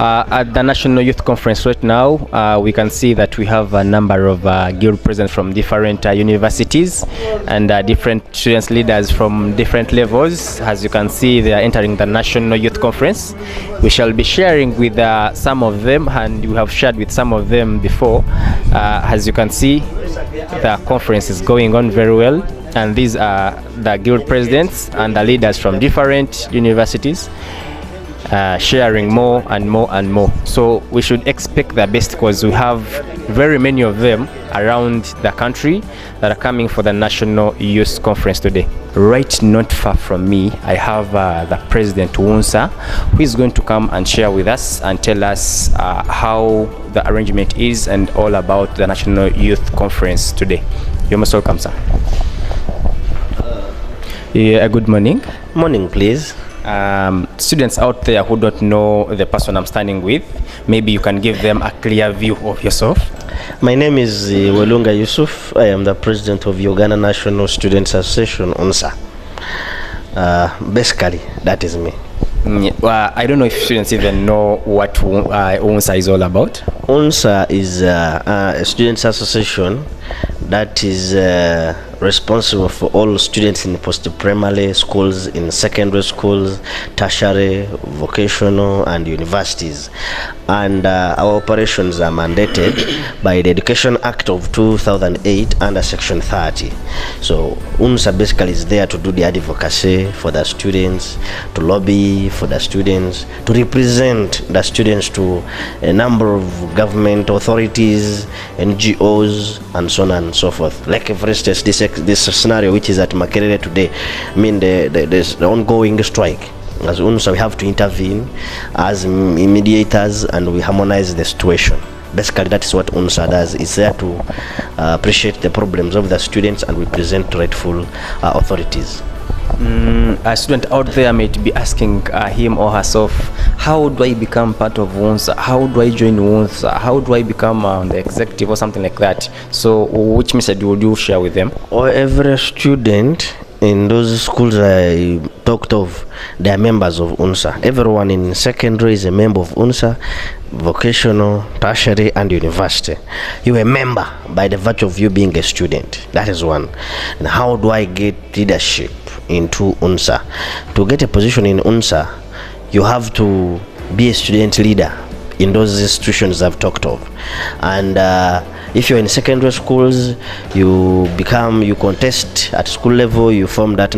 At the National Youth Conference right now, we can see that we have a number of guild presidents from different universities and different students leaders from different levels. As you can see, they are entering the National Youth Conference. We shall be sharing with some of them, and we have shared with some of them before. As you can see, the conference is going on very well, and these are the guild presidents and the leaders from different universities. Sharing more and more and more. So we should expect the best, because we have very many of them around the country that are coming for the National Youth Conference today. Right not far from me, I have the President Unsa, who is going to come and share with us and tell us how the arrangement is and all about the National Youth Conference today. You're most welcome, sir. Good morning. Morning, please. Students out there who don't know the person I'm standing with, maybe you can give them a clear view of yourself. My name is Welunga Yusuf. I am the president of Uganda National Students Association, UNSA. Basically, that is me. Well, I don't know if students even know what UNSA is all about. UNSA is a students association that is responsible for all students in post-primary schools, in secondary schools, tertiary, vocational, and universities. And our operations are mandated by the Education Act of 2008 under Section 30. So UNSA basically is there to do the advocacy for the students, to lobby for the students, to represent the students to a number of government authorities, NGOs, and so on and so forth. Like, for instance, this scenario which is at Makerere today, I mean there's the ongoing strike. As UNSA, we have to intervene as mediators, and we harmonize the situation. Basically, that is what UNSA does. It's there to appreciate the problems of the students, and we present rightful authorities. A student out there might be asking him or herself, how do I become part of UNSA? How do I join UNSA? How do I become the executive or something like that? So which message would you share with them? Or every student in those schools I talked of, they are members of UNSA. Everyone in secondary is a member of UNSA, vocational, tertiary, and university. You are a member by the virtue of you being a student. That is one. And how do I get leadership into UNSA? To get a position in UNSA, you have to be a student leader in those institutions I've talked of. And if you're in secondary schools, you contest at school level, you form that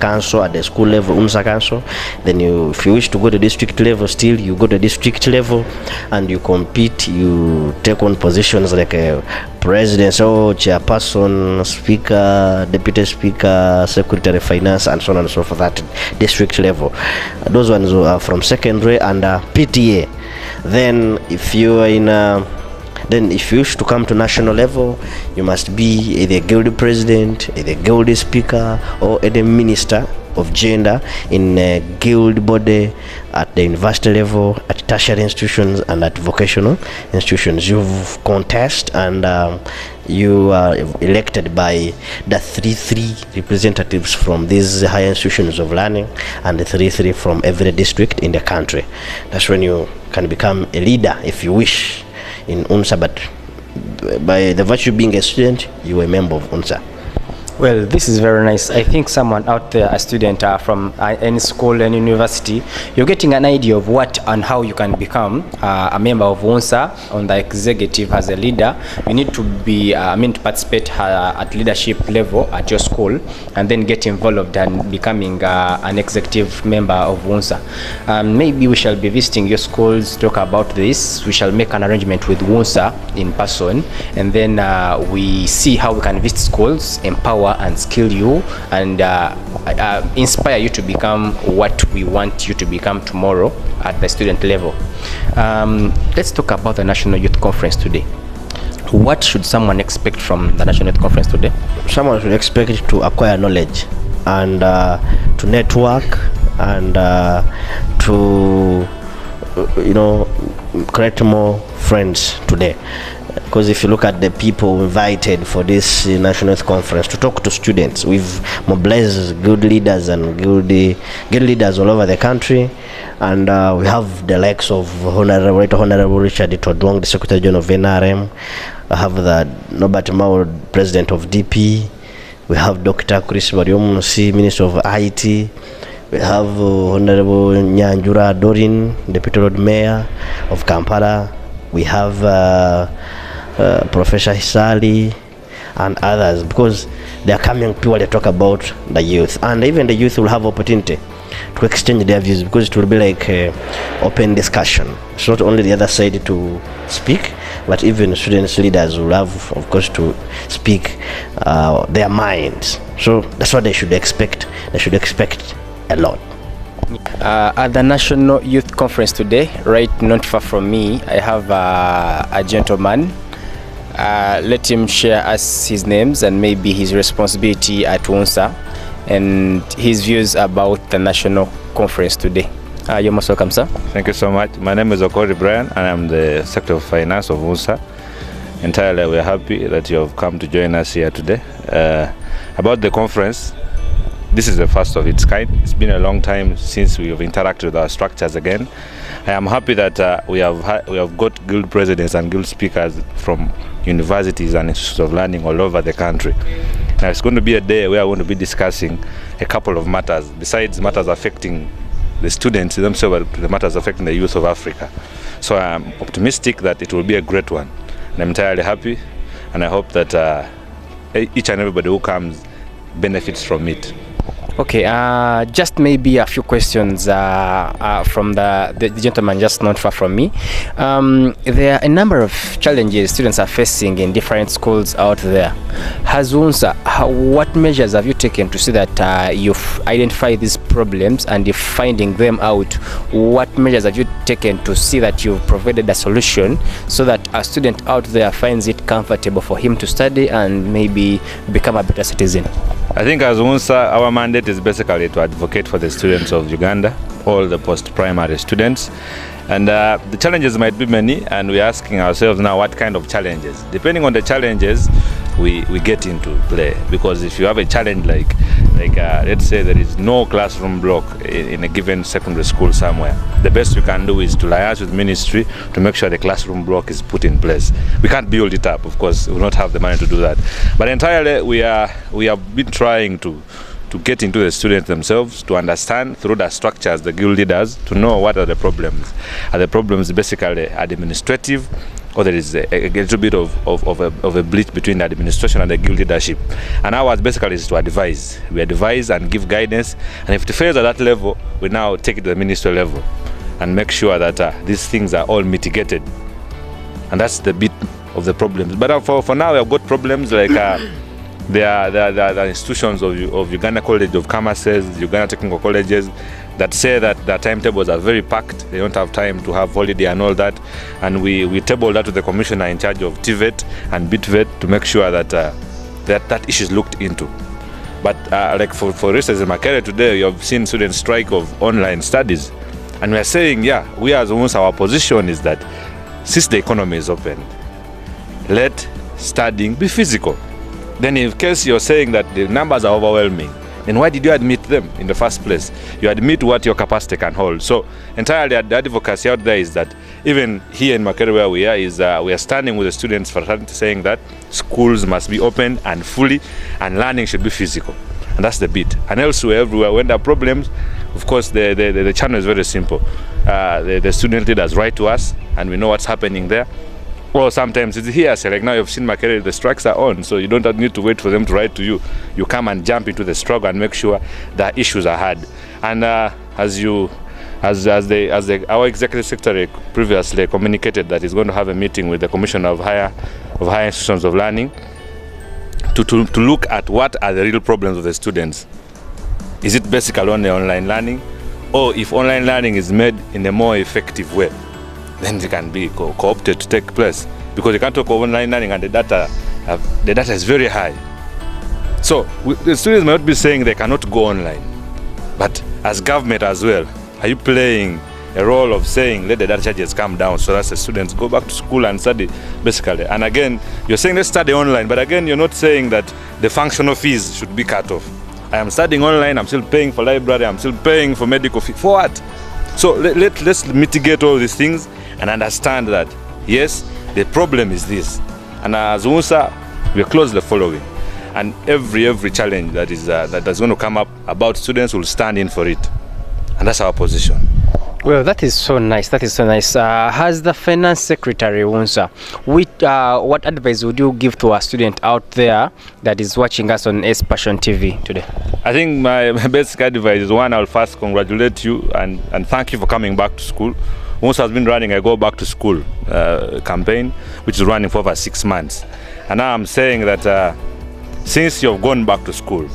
council at the school level, UNSA council. Then if you wish to go to district level, still you go to district level and you compete, you take on positions like a president, or chairperson, speaker, deputy speaker, secretary of finance, and so on and so forth at district level. Those ones are from secondary and PTA. Then if you are if you wish to come to national level, you must be either guild president, either guild speaker, or either minister of gender in a guild body at the university level, at tertiary institutions, and at vocational institutions. You've contest and you are elected by the three representatives from these higher institutions of learning, and the three from every district in the country. That's when you can become a leader, if you wish, in UNSA. But by the virtue of being a student, you are a member of UNSA. Well, this is very nice. I think someone out there, a student from any school and university, you're getting an idea of what and how you can become a member of UNSA on the executive as a leader. You need to be, to participate at leadership level at your school, and then get involved and becoming an executive member of UNSA. Maybe we shall be visiting your schools, talk about this. We shall make an arrangement with UNSA in person, and then we see how we can visit schools, empower and skill you, and inspire you to become what we want you to become tomorrow at the student level. Let's talk about the National Youth Conference today. What should someone expect from the National Youth Conference today? Someone should expect to acquire knowledge and to network and to create more friends today. Because if you look at the people invited for this National Youth Conference to talk to students, we've mobilized good leaders and good leaders all over the country. And we have the likes of Honorable Richard Todwong, the Secretary General of NRM. I have the Norbert Mao, President of DP. We have Dr. Chris Bariomusi, Minister of IT. We have Honorable Nyanjura Dorin, Deputy Lord Mayor of Kampala. We have Professor Hisali and others, because they are coming people to talk about the youth, and even the youth will have opportunity to exchange their views, because it will be like open discussion. It's not only the other side to speak, but even students leaders will have, of course, to speak their minds. So that's what they should expect. They should expect a lot. At the National Youth Conference today, right not far from me, I have a gentleman. Let him share us his names and maybe his responsibility at UNSA and his views about the National Conference today. You're most welcome, sir. Thank you so much. My name is Okori Brian, and I'm the Secretary of Finance of UNSA. Entirely, we're happy that you have come to join us here today. About the conference, this is the first of its kind. It's been a long time since we have interacted with our structures again. I am happy that we have got guild presidents and guild speakers from universities and institutes of learning all over the country. Now it's going to be a day where we're going to be discussing a couple of matters, besides matters affecting the students themselves, the matters affecting the youth of Africa. So I'm optimistic that it will be a great one. And I'm entirely happy, and I hope that each and everybody who comes benefits from it. Okay, just maybe a few questions from the gentleman just not far from me. There are a number of challenges students are facing in different schools out there. Has UNSA, what measures have you taken to see that you've identified these problems, and if finding them out, what measures have you taken to see that you've provided a solution so that a student out there finds it comfortable for him to study and maybe become a better citizen? I think as UNSA, our mandate is basically to advocate for the students of Uganda, all the post-primary students. And the challenges might be many, and we're asking ourselves now what kind of challenges. Depending on the challenges, we get into play. Because if you have a challenge like let's say there is no classroom block in a given secondary school somewhere, the best we can do is to liaise with ministry to make sure the classroom block is put in place. We can't build it up, of course, we will not have the money to do that. But entirely, we have been trying to get into the students themselves, to understand through the structures, the guild leaders, to know what are the problems. Are the problems basically administrative, or there is a little bit of a bleach between the administration and the guild leadership? And ours basically is to advise. We advise and give guidance, and if it fails at that level, we now take it to the ministry level and make sure that these things are all mitigated. And that's the bit of the problems. But for now, we have got problems like there are institutions of Uganda College of Commerce's, Uganda Technical Colleges, that say that their timetables are very packed. They don't have time to have holiday and all that. And we tabled that to the commissioner in charge of TVET and BITVET to make sure that that issue is looked into. But like for instance in Makerere today, you have seen students strike of online studies. And we are saying, yeah, we as UNSA, our position is that since the economy is open, let studying be physical. Then in case you're saying that the numbers are overwhelming, then why did you admit them in the first place? You admit what your capacity can hold. So entirely the advocacy out there is that even here in Makerere where we are, we are standing with the students for saying that schools must be open and fully, and learning should be physical. And that's the bit. And elsewhere, everywhere, when there are problems, of course, the channel is very simple. The student leaders write to us, and we know what's happening there. Well, sometimes it's here, so like now you've seen Makerere, the strikes are on, so you don't need to wait for them to write to you. You come and jump into the struggle and make sure that issues are had. And our executive secretary previously communicated that he's going to have a meeting with the Commission of Higher Institutions of Learning to look at what are the real problems of the students. Is it basically only online learning, or if online learning is made in a more effective way, then they can be co-opted to take place, because you can't talk of online learning and the data is very high. So the students might not be saying they cannot go online, but as government as well, are you playing a role of saying let the data charges come down so that the students go back to school and study basically. And again, you're saying let's study online, but again, you're not saying that the functional fees should be cut off. I am studying online, I'm still paying for library, I'm still paying for medical fee. For what? So let's mitigate all these things and understand that, yes, the problem is this. And as UNSA, we're closely following. And every challenge that's going to come up about students will stand in for it. And that's our position. Well, that is so nice. That is so nice. As the finance secretary, UNSA, what advice would you give to a student out there that is watching us on S Passion TV today? I think my basic advice is, one, I'll first congratulate you and thank you for coming back to school. UNSA has been running a Go Back to School campaign, which is running for over 6 months. And now I'm saying that since you've gone back to school,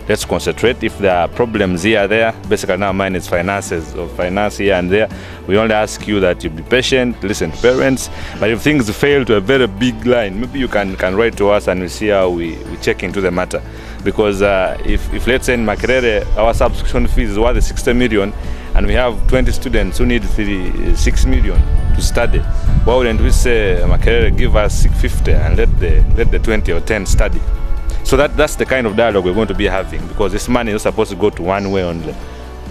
let's concentrate. If there are problems here or there, basically now mine is finances, or finance here and there. We only ask you that you be patient, listen to parents. But if things fail to a very big line, maybe you can write to us and we see how we check into the matter. Because if let's say in Makerere, our subscription fees is worth 60 million, and we have 20 students who need 6 million to study, why wouldn't we say Makerere give us 650 and let the 20 or 10 study? So that's the kind of dialogue we're going to be having, because this money is supposed to go to one way only.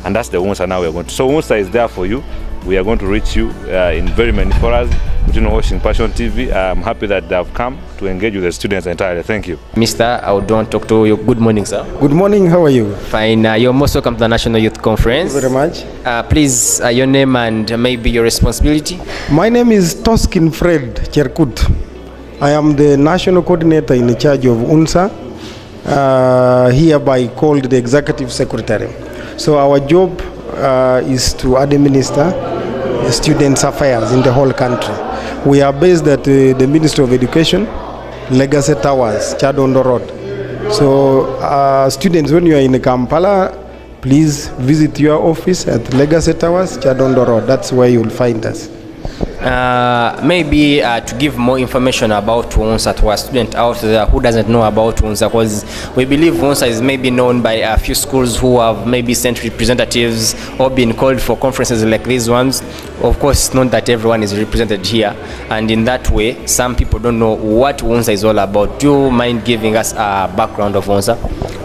And that's the UNSA now we're going to. So UNSA is there for you. We are going to reach you in very many forums, including watching Passion TV. I'm happy that they have come to engage with the students entirely. Thank you. Mr. I would want to talk to you. Good morning, sir. Good morning, how are you? Fine. You're most welcome to the National Youth Conference. Thank you very much. Please, your name and maybe your responsibility. My name is Toskin Fred Cherkut. I am the National Coordinator in charge of UNSA, hereby called the Executive Secretary. So our job is to administer students' affairs in the whole country. We are based at the Ministry of Education, Legacy Towers, Chadondo Road. So students, when you are in Kampala, please visit your office at Legacy Towers, Chadondo Road. That's where you will find us. Maybe to give more information about UNSA to a student out there who doesn't know about UNSA, because we believe UNSA is maybe known by a few schools who have maybe sent representatives or been called for conferences like these ones. Of course, it's not that everyone is represented here, and in that way, some people don't know what UNSA is all about. Do you mind giving us a background of UNSA?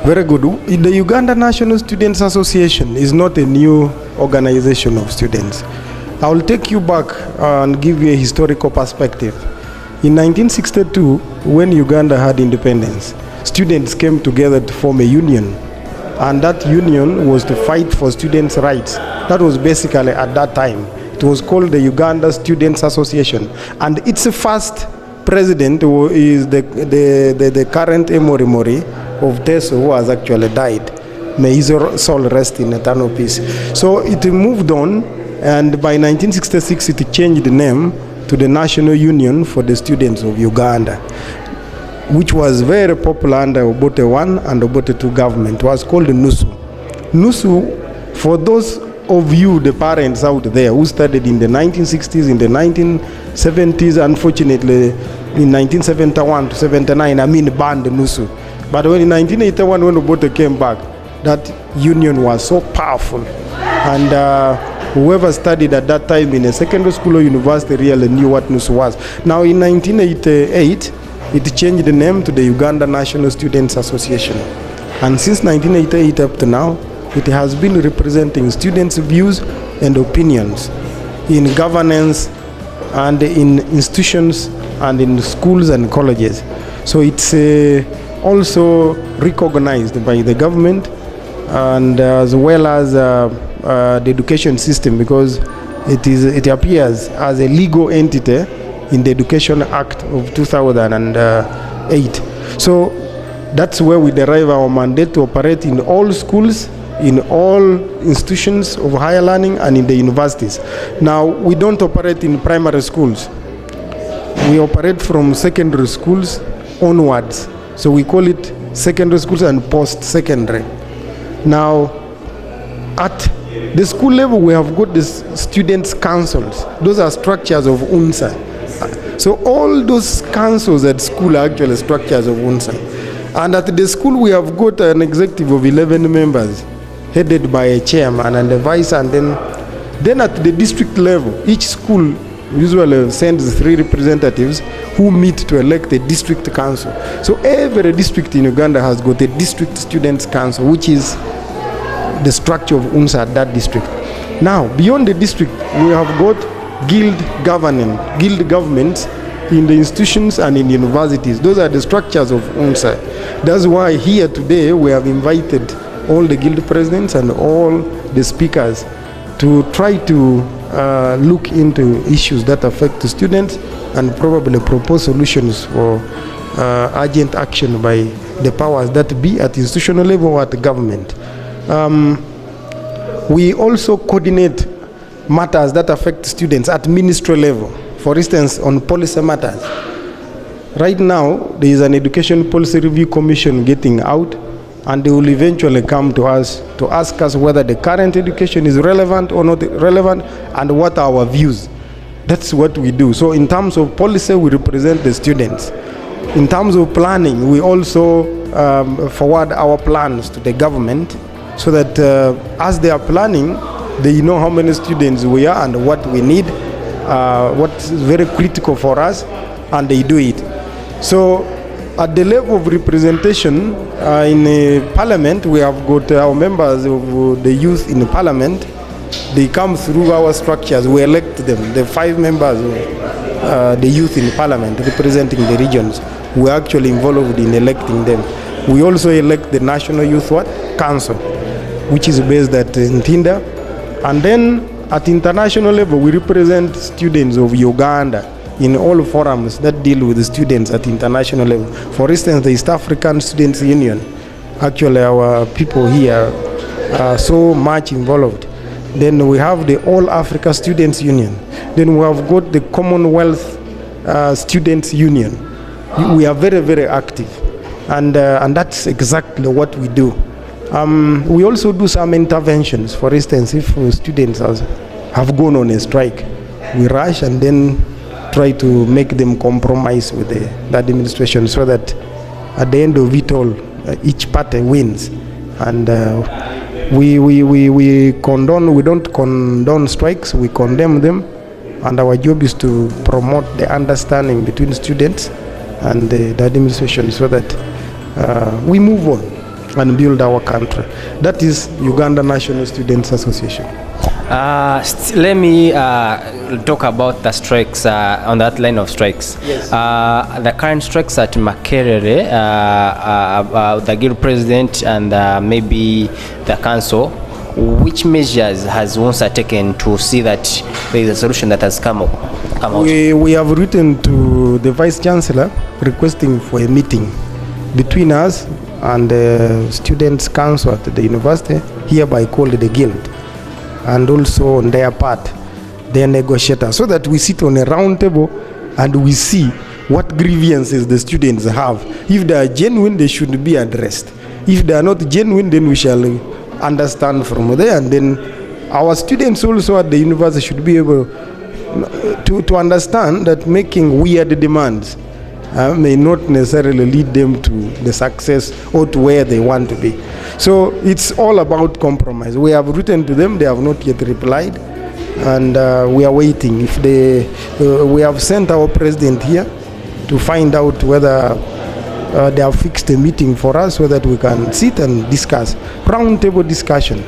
Very good. The Uganda National Students Association is not a new organization of students. I will take you back and give you a historical perspective. In 1962, when Uganda had independence, students came together to form a union. And that union was to fight for students' rights. That was basically at that time. It was called the Uganda Students Association. And its first president is the current Emory Mori of Teso, who has actually died. May his soul rest in eternal peace. So it moved on. And by 1966, it changed the name to the National Union for the Students of Uganda, which was very popular under Obote I and Obote II government. It was called NUSU. NUSU, for those of you, the parents out there who studied in the 1960s, in the 1970s, unfortunately, in 1971 to 79, banned NUSU. But when in 1981, when Obote came back, that union was so powerful. And whoever studied at that time in a secondary school or university really knew what NUSU was. Now in 1988, it changed the name to the Uganda National Students Association. And since 1988 up to now, it has been representing students' views and opinions in governance and in institutions and in schools and colleges. So it's also recognized by the government and as well as the education system, because it appears as a legal entity in the Education Act of 2008. So that's where we derive our mandate to operate in all schools, in all institutions of higher learning and in the universities. Now, we don't operate in primary schools. We operate from secondary schools onwards. So we call it secondary schools and post-secondary. Now, at the school level, we have got the students' councils. Those are structures of UNSA. So all those councils at school are actually structures of UNSA. And at the school, we have got an executive of 11 members, headed by a chairman and a vice, and then Then at the district level, each school usually sends 3 representatives who meet to elect a district council. So every district in Uganda has got a district students council, which is the structure of UNSA at that district. Now, beyond the district, we have got guild governments in the institutions and in universities. Those are the structures of UNSA. That's why here today we have invited all the guild presidents and all the speakers to try to look into issues that affect the students and probably propose solutions for urgent action by the powers that be at institutional level or at the government. We also coordinate matters that affect students at ministry level. For instance, on policy matters. Right now, there is an education policy review commission getting out, and they will eventually come to us to ask us whether the current education is relevant or not relevant, and what are our views. That's what we do. So in terms of policy, we represent the students. In terms of planning, we also forward our plans to the government, so that as they are planning, they know how many students we are and what we need, what's very critical for us, and they do it. So at the level of representation in parliament, we have got our members of the youth in the parliament. They come through our structures. We elect them, the 5 members of the youth in parliament representing the regions. We are actually involved in electing them. We also elect the National Youth Council, which is based at Ntinda. And then at international level, we represent students of Uganda in all forums that deal with the students at international level. For instance, the East African Students Union. Actually, our people here are so much involved. Then we have the All Africa Students Union. Then we have got the Commonwealth Students Union. We are very, very active. And that's exactly what we do. We also do some interventions. For instance, if students have gone on a strike, we rush and then try to make them compromise with the administration, so that at the end of it all, each party wins. And we don't condone strikes, we condemn them. And our job is to promote the understanding between students and the administration, so that we move on and build our country. That is Uganda National Students Association. Let me talk about the strikes, on that line of strikes. Yes. The current strikes at Makerere, the guild president and maybe the council, which measures has UNSA taken to see that there is a solution that has come out? We have written to the Vice Chancellor requesting for a meeting between us and the Students' Council at the university, hereby called the guild, and also on their part, their negotiator, so that we sit on a round table and we see what grievances the students have. If they are genuine, they should be addressed. If they are not genuine, then we shall understand from there, and then our students also at the university should be able to understand that making weird demands may not necessarily lead them to the success or to where they want to be. So it's all about compromise. We have written to them, they have not yet replied, and we are waiting. If we have sent our president here to find out whether they have fixed a meeting for us so that we can sit and discuss. Round table discussion.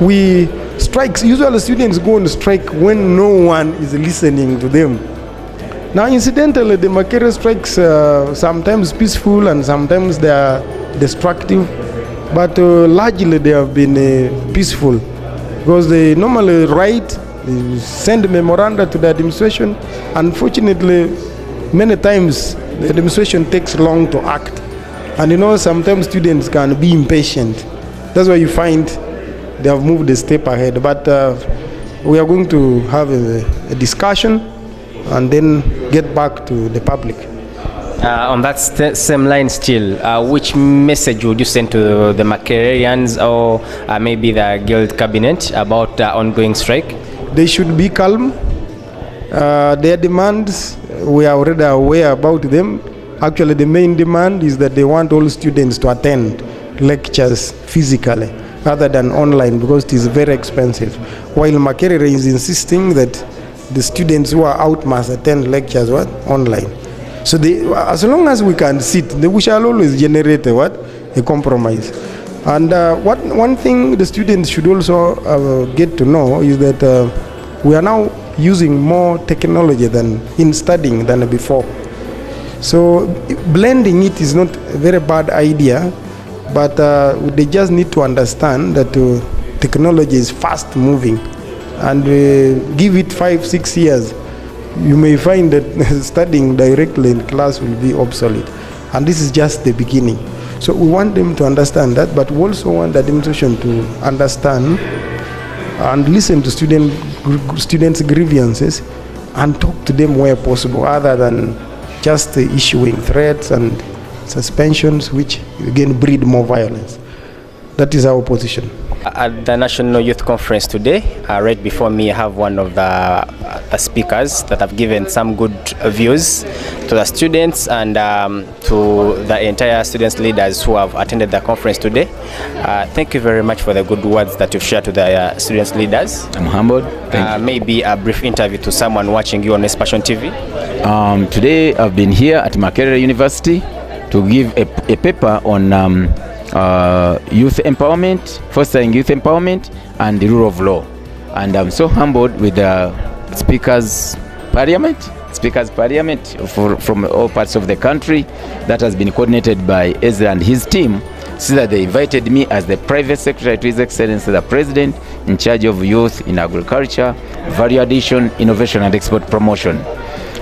Usually students go on strike when no one is listening to them. Now, incidentally, the Makerere strikes sometimes peaceful and sometimes they are destructive, but largely they have been peaceful, because they normally write, they send memoranda to the administration. Unfortunately, many times the administration takes long to act, and sometimes students can be impatient. That's why you find they have moved a step ahead. But we are going to have a discussion and then get back to the public. On that same line still, which message would you send to the Makererians or maybe the guild cabinet about the ongoing strike? They should be calm. Their demands, we are already aware about them. Actually, the main demand is that they want all students to attend lectures physically. other than online because it is very expensive. While Makerere is insisting that the students who are out must attend lectures online. So as long as we can sit, we shall always generate a compromise. And one thing the students should also get to know is that we are now using more technology than in studying than before. So blending it is not a very bad idea, but they just need to understand that technology is fast moving, and give it 5-6 years, you may find that studying directly in class will be obsolete. And this is just the beginning. So we want them to understand that, but we also want the administration to understand and listen to students' grievances and talk to them where possible, other than just issuing threats and suspensions, which again breed more violence. That is our position. At the National Youth Conference today, right before me, I have one of the speakers that have given some good views to the students and to the entire students leaders who have attended the conference today. Thank you very much for the good words that you've shared to the students leaders. I'm humbled. Maybe a brief interview to someone watching you on Passion TV. Today I've been here at Makerere University to give a paper on youth empowerment, fostering youth empowerment and the rule of law. And I'm so humbled with the Speakers Parliament from all parts of the country that has been coordinated by Ezra and his team, so that they invited me as the private secretary to His Excellency the President in charge of youth in agriculture, value addition, innovation and export promotion.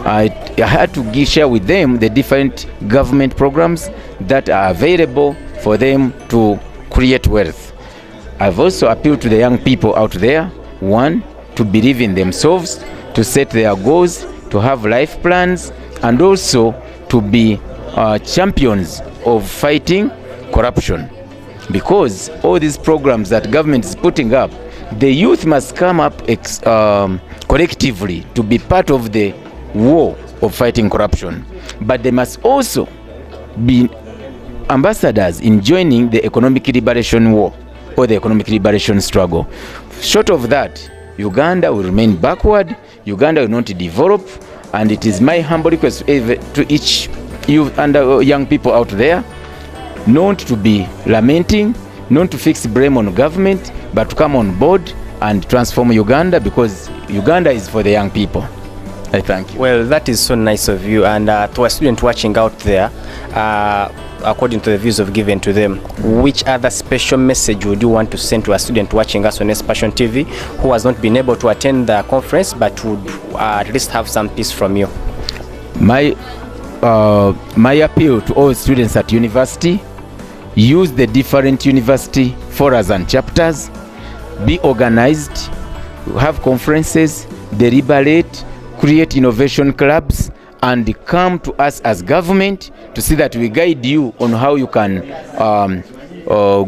I had to share with them the different government programs that are available for them to create wealth. I've also appealed to the young people out there, one, to believe in themselves, to set their goals, to have life plans, and also to be champions of fighting corruption. Because all these programs that government is putting up, the youth must come up collectively to be part of the war of fighting corruption. But they must also be ambassadors in joining the economic liberation war or the economic liberation struggle. Short of that, Uganda will remain backward, Uganda will not develop, and it is my humble request to each youth and young people out there not to be lamenting, not to fix blame on government, but to come on board and transform Uganda, because Uganda is for the young people. I thank you. Well, that is so nice of you. And to a student watching out there, according to the views of given to them, which other special message would you want to send to a student watching us on Passion TV who has not been able to attend the conference but would at least have some peace from you? My appeal to all students at university: use the different university forums and chapters, be organized, have conferences, deliberate, create innovation clubs, and come to us as government to see that we guide you on how you can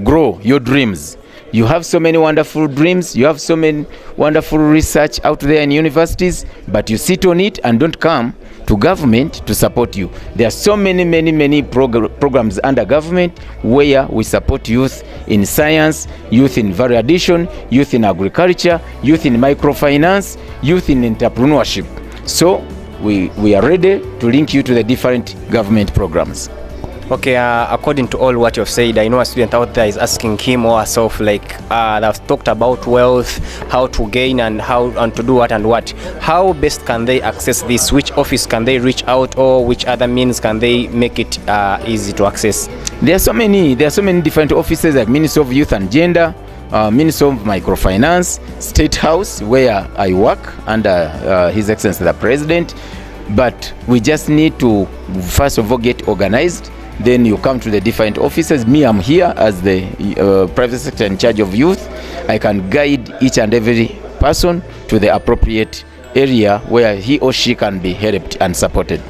grow your dreams. You have so many wonderful dreams, you have so many wonderful research out there in universities, but you sit on it and don't come to government to support you. There are so many programs under government where we support youth in science, youth in value addition, youth in agriculture, youth in microfinance, youth in entrepreneurship. So we are ready to link you to the different government programs. Okay, according to all what you've said, I know a student out there is asking him or herself, like, they've talked about wealth, how to gain and to do what and what. How best can they access this? Which office can they reach out, or which other means can they make it easy to access? There are so many different offices, like Ministry of Youth and Gender, Ministry of Microfinance, State House, where I work under His Excellency the President. But we just need to first of all get organized. Then you come to the different offices. Me, I'm here as the private sector in charge of youth. I can guide each and every person to the appropriate area where he or she can be helped and supported.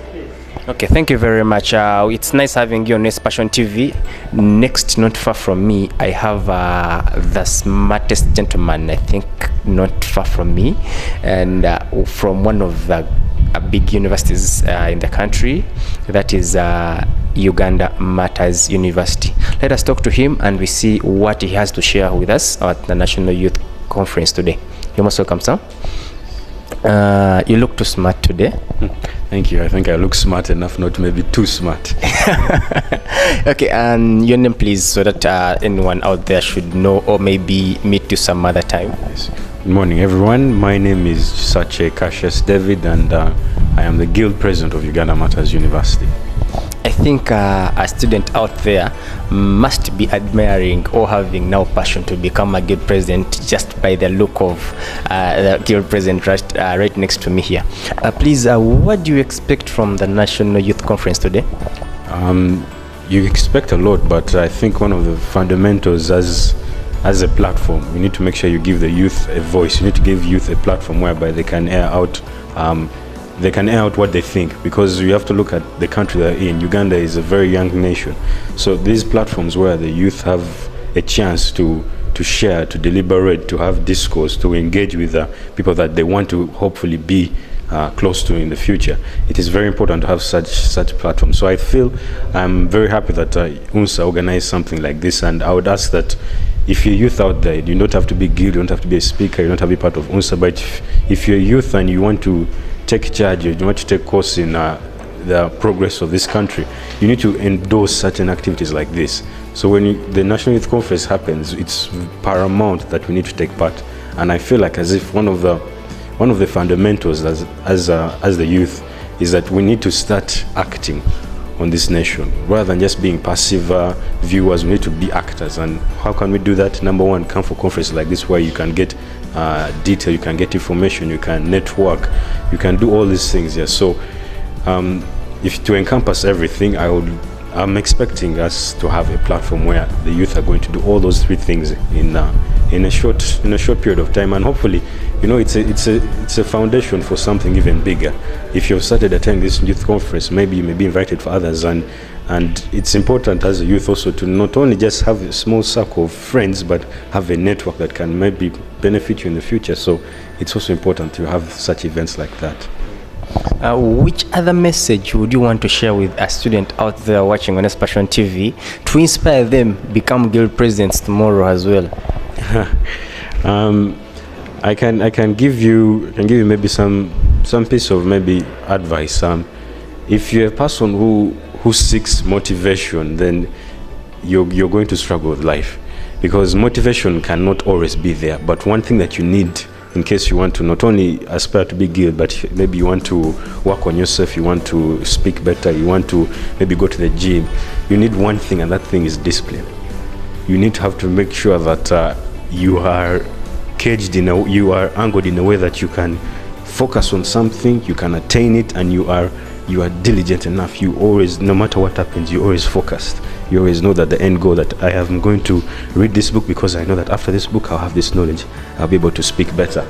Okay, thank you very much. It's nice having you on Passion TV. Next, not far from me, I have the smartest gentleman, I think, not far from me, and from one of the big universities in the country, that is Uganda Matters University. Let us talk to him and we see what he has to share with us at the National Youth Conference today. You're most welcome, sir. You look too smart today. Thank you. I think I look smart enough, not maybe too smart. Okay, and your name, please, so that anyone out there should know or maybe meet you some other time. Yes. Good morning, everyone. My name is Sache Cassius David, and I am the Guild President of Uganda Matters University. I think a student out there must be admiring or having now passion to become a guild president just by the look of the guild president right next to me here. Please, what do you expect from the National Youth Conference today? You expect a lot, but I think one of the fundamentals as a platform, you need to make sure you give the youth a voice. You need to give youth a platform whereby they can air out what they think, because you have to look at the country they're in. Uganda is a very young nation, so these platforms where the youth have a chance to share, to deliberate, to have discourse, to engage with people that they want to hopefully be close to in the future. It is very important to have such platforms. So I feel I'm very happy that UNSA organized something like this, and I would ask that if you're youth out there, you don't have to be guild, you don't have to be a speaker, you don't have to be part of UNSA, but if you're youth and you want to take charge, you want to take course in the progress of this country, you need to endorse certain activities like this. So when the National Youth Conference happens, it's paramount that we need to take part. And I feel like as if one of the fundamentals as the youth is that we need to start acting on this nation rather than just being passive viewers. We need to be actors. And how can we do that? Number one, come for conferences like this where you can get detail, you can get information, you can network, you can do all these things. Yeah. So if to encompass everything, I'm expecting us to have a platform where the youth are going to do all those three things in a short period of time, and hopefully, it's a foundation for something even bigger. If you've started attending this youth conference, maybe you may be invited for others, and it's important as a youth also to not only just have a small circle of friends, but have a network that can maybe benefit you in the future. So it's also important to have such events like that. Which other message would you want to share with a student out there watching on Passion TV to inspire them become guild presidents tomorrow as well? I can give you maybe some piece of maybe advice. If you're a person who seeks motivation, then you're going to struggle with life, because motivation cannot always be there. But one thing that you need, in case you want to not only aspire to be guild, but maybe you want to work on yourself, you want to speak better, you want to maybe go to the gym, you need one thing, and that thing is discipline. You need to have to make sure that you are caged you are angled in a way that you can focus on something, you can attain it, and you are diligent enough. You always, no matter what happens, you're always focused. You always know that the end goal, that I am going to read this book because I know that after this book I'll have this knowledge, I'll be able to speak better.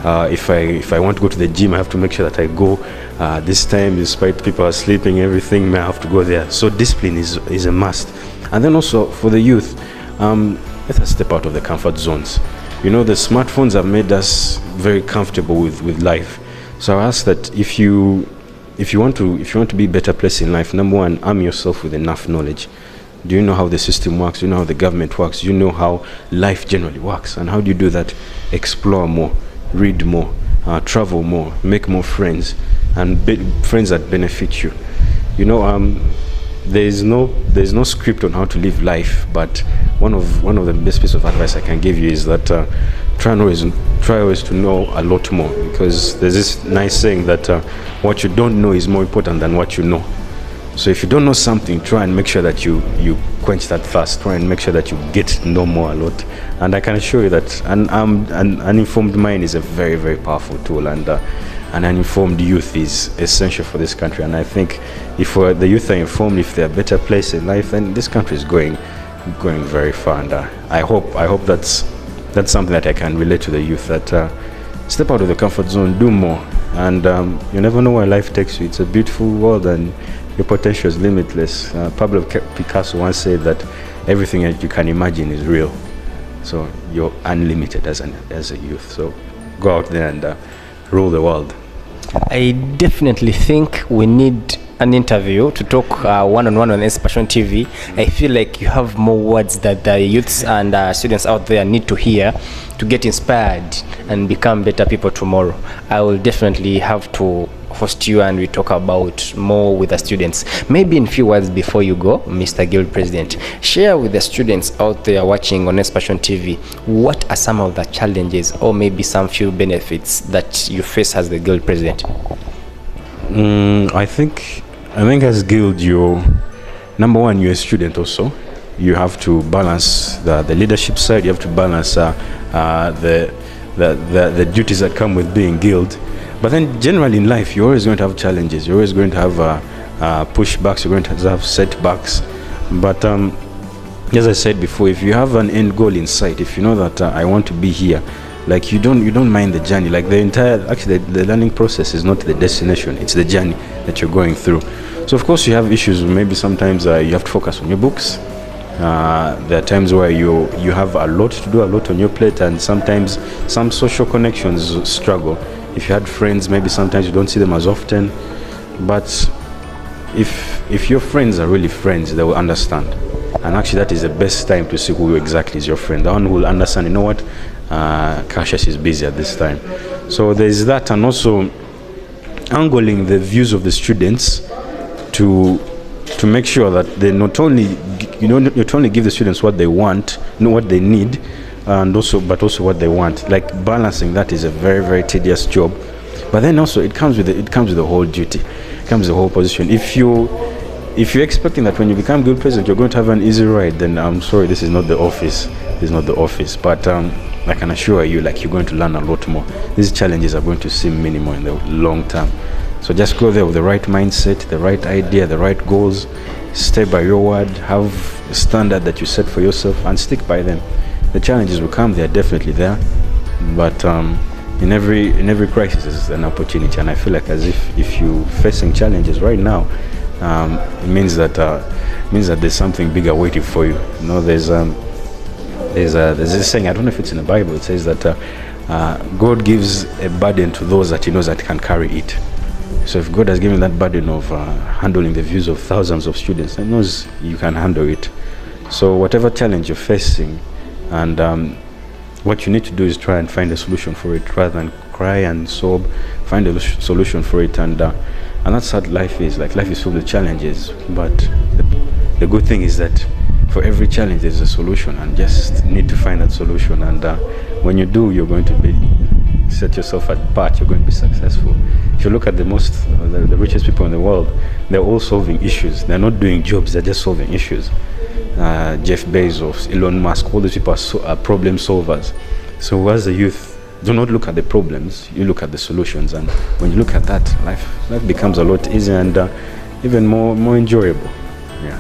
If I want to go to the gym, I have to make sure that I go this time, despite people are sleeping, everything, I have to go there. So discipline is a must. And then also for the youth, let us step out of the comfort zones. The smartphones have made us very comfortable with life. So I ask that if you want to be a better place in life, number one, arm yourself with enough knowledge. Do you know how the system works? Do you know how the government works? Do you know how life generally works? And how do you do that? Explore more, read more, travel more, make more friends, and friends that benefit you. There's no script on how to live life, but one of the best pieces of advice I can give you is that try always to know a lot more, because there's this nice saying that what you don't know is more important than what you know. So if you don't know something, try and make sure that you quench that thirst. Try and make sure that you get to know more a lot. And I can assure you that an informed mind is a very, very powerful tool, and an informed youth is essential for this country. And I think if the youth are informed, if they're a better place in life, then this country is going very far. And I hope that's something that I can relate to the youth, that step out of the comfort zone, do more, and you never know where life takes you. It's a beautiful world, and your potential is limitless. Pablo Picasso once said that everything that you can imagine is real. So you're unlimited as a youth. So go out there and rule the world. I definitely think we need an interview to talk one-on-one on Inspiration TV, I feel like you have more words that the youths and students out there need to hear to get inspired and become better people tomorrow. I will definitely have to host you and we talk about more with the students. Maybe in few words before you go, Mr. Guild President, share with the students out there watching on Inspiration TV, what are some of the challenges or maybe some few benefits that you face as the Guild President? I think as Guild, you're number one, you're a student also. You have to balance the leadership side. You have to balance the duties that come with being Guild. But then generally in life, you're always going to have challenges. You're always going to have pushbacks. You're going to have setbacks. But as I said before, if you have an end goal in sight, if you know that I want to be here, like you don't mind the journey. Like the learning process is not the destination. It's the journey that you're going through. So of course you have issues. Maybe sometimes you have to focus on your books. There are times where you have a lot to do, a lot on your plate, and sometimes some social connections struggle. If you had friends, maybe sometimes you don't see them as often. But if your friends are really friends, they will understand. And actually that is the best time to see who exactly is your friend. The one who will understand, you know what, Cassius is busy at this time. So there is that, and also angling the views of the students to make sure that they not only give the students what they want, know what they need, but also what they want. Like balancing that is a very, very tedious job. But then also it comes with the whole duty, it comes with the whole position. If you're expecting that when you become Guild President you're going to have an easy ride, then I'm sorry, this is not the office. This is not the office. But I can assure you, like, you're going to learn a lot more. These challenges are going to seem minimal in the long term. So just go there with the right mindset, the right idea, the right goals. Stay by your word. Have a standard that you set for yourself and stick by them. The challenges will come, they are definitely there, but in every crisis is an opportunity, and I feel like as if you're facing challenges right now, it means that there's something bigger waiting for you. You know, there's this saying, I don't know if it's in the Bible, it says that God gives a burden to those that He knows that can carry it. So if God has given that burden of handling the views of thousands of students, He knows you can handle it. So whatever challenge you're facing, and what you need to do is try and find a solution for it rather than cry and sob. Find a solution for it, and that's how life is. Like, life is full of challenges, but the good thing is that for every challenge there's a solution, and just need to find that solution. And when you do, you're going to set yourself apart. You're going to be successful. If you look at the richest people in the world, they're all solving issues. They're not doing jobs, they're just solving issues. Jeff Bezos, Elon Musk, all these people are problem solvers. So as a youth, do not look at the problems, you look at the solutions. And when you look at that, life becomes a lot easier and even more enjoyable. Yeah.